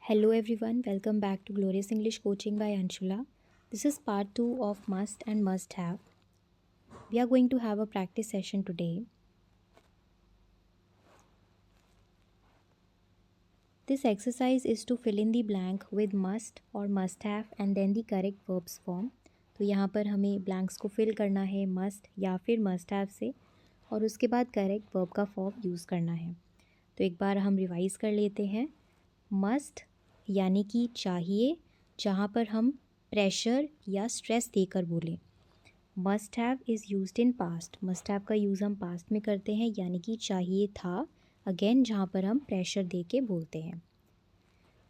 Hello everyone, welcome back to Glorious English Coaching by Anshula. This is part 2 of must and must have. We are going to have a practice session today. This exercise is to fill in the blank with must or must have and then the correct verbs form. तो यहाँ पर हमें blanks को fill करना है must या फिर must have से और उसके बाद correct verb का form यूज़ करना है. तो एक बार हम रिवाइज़ कर लेते हैं. मस्ट यानी कि चाहिए, जहाँ पर हम प्रेशर या स्ट्रेस देकर बोलें. Must have is used in past. Must have का यूज़ हम पास्ट में करते हैं यानी कि चाहिए था, अगेन जहाँ पर हम प्रेशर दे के बोलते हैं.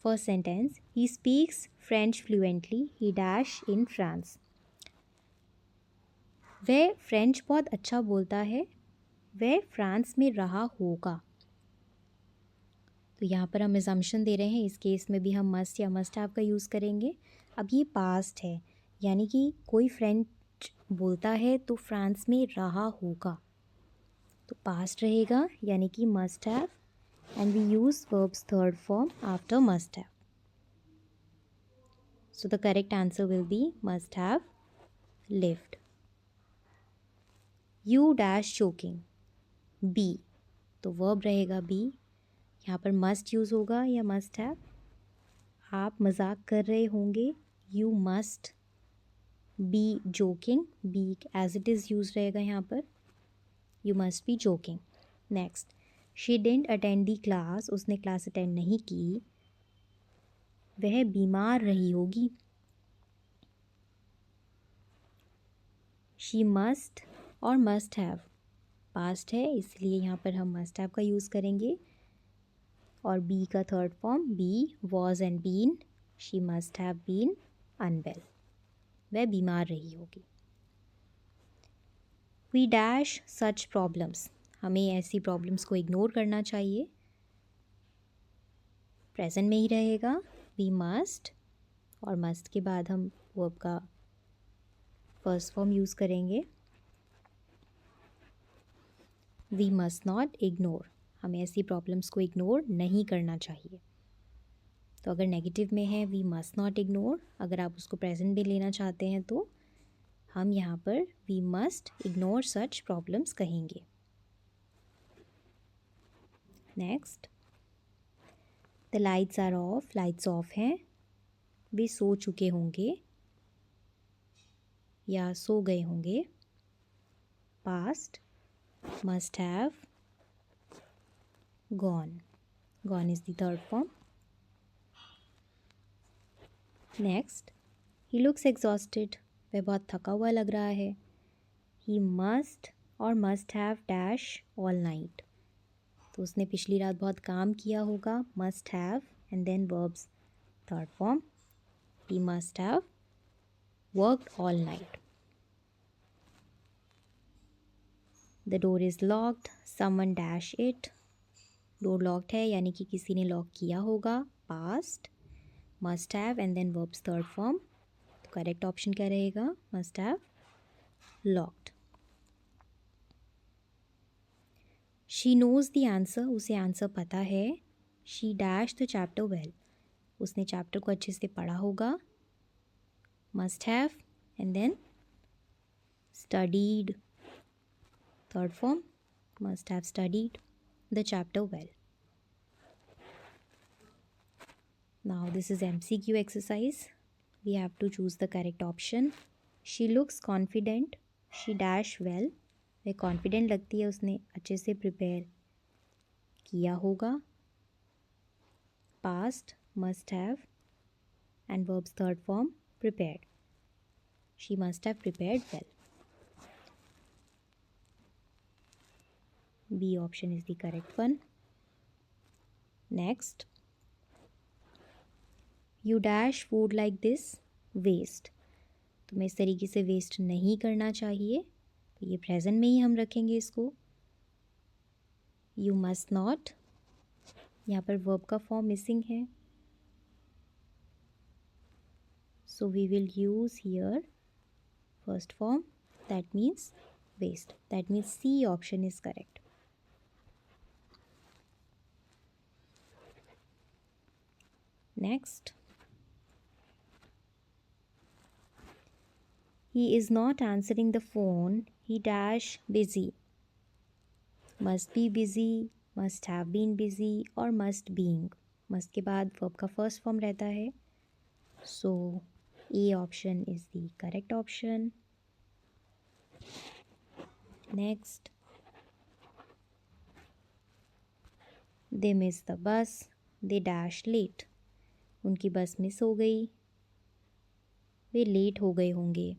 First sentence, he speaks French fluently, he dash in France. वह फ्रेंच बहुत अच्छा बोलता है, वह फ्रांस में रहा होगा. तो यहाँ पर हम असम्पशन दे रहे हैं, इस केस में भी हम मस्ट या मस्ट हैव का यूज़ करेंगे. अब ये पास्ट है यानी कि कोई फ्रेंच बोलता है तो फ्रांस में रहा होगा, तो पास्ट रहेगा यानी कि must have and we use verbs third form after must have. So the correct answer will be must have lived. You dash joking, B, तो वर्ब रहेगा बी. यहाँ पर मस्ट यूज़ होगा या मस्ट हैव. आप मजाक कर रहे होंगे, you must be joking, B as it is use रहेगा यहाँ पर, you must be joking. Next, she didn't attend the class, उसने क्लास अटेंड नहीं की, वह बीमार रही होगी. शी मस्ट और मस्ट हैव पास्ट है इसलिए यहाँ पर हम मस्ट हैव का यूज़ करेंगे. और बी का third form B was and been, she must have been unwell, वह बीमार रही होगी. वी डैश सच प्रॉब्लम्स, हमें ऐसी प्रॉब्लम्स को इग्नोर करना चाहिए. प्रेजेंट में ही रहेगा वी मस्ट और मस्ट के बाद हम वर्ब का फर्स्ट फॉर्म यूज़ करेंगे. वी मस्ट नॉट इग्नोर, हमें ऐसी प्रॉब्लम्स को इग्नोर नहीं करना चाहिए. तो अगर नेगेटिव में है वी मस्ट नॉट इग्नोर, अगर आप उसको प्रेजेंट में लेना चाहते हैं तो हम यहाँ पर we must ignore such problems कहेंगे. Next, the lights are off, lights off हैं, वे सो चुके होंगे या सो गए होंगे. Past, must have gone, gone is the third form. Next, he looks exhausted, वह बहुत थका हुआ लग रहा है. ही मस्ट और must have dash all night, तो उसने पिछली रात बहुत काम किया होगा. Must have and then verbs third form, he must have worked all night. The door is locked, someone dash it, door locked है यानी कि किसी ने लॉक किया होगा. Past, must have and then verbs third form, तो correct option क्या रहेगा, must have locked. She knows the answer, उसे आंसर पता है. She dash the chapter well, उसने चैप्टर को अच्छे से पढ़ा होगा. Must have and then studied, third form, must have studied the chapter well. Now this is MCQ exercise. We have to choose the correct option. She looks confident, she dash well, वह confident लगती है, उसने अच्छे से prepare किया होगा. Past, must have and verbs third form, prepared, she must have prepared well. B option is the correct one. Next, you dash food like this, waste, तुम्हें इस तरीके से वेस्ट नहीं करना चाहिए, तो ये प्रेजेंट में ही हम रखेंगे इसको. यू मस्ट नॉट, यहाँ पर वर्ब का फॉर्म मिसिंग है, so we will use here first form, that means west, that means C option is correct. Next. He is not answering the phone. He dash busy. Must be busy, must have been busy और must being. Must के बाद verb का first form रहता है. So A option is the correct option. Next. They missed the bus. They dash late. उनकी बस miss हो गई. वे लेट हो गए होंगे.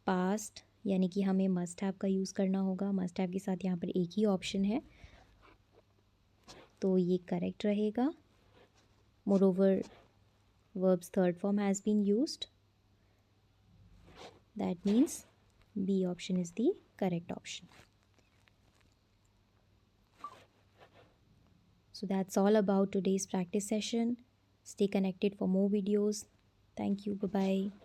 पास्ट यानी कि हमें मस्ट हैव का यूज़ करना होगा. मस्ट हैव के साथ यहाँ पर एक ही ऑप्शन है, तो ये करेक्ट रहेगा. Moreover verb's third form has been used. That means B option is the correct option. So that's all about today's practice session. Stay connected for more videos. Thank you. Bye-bye.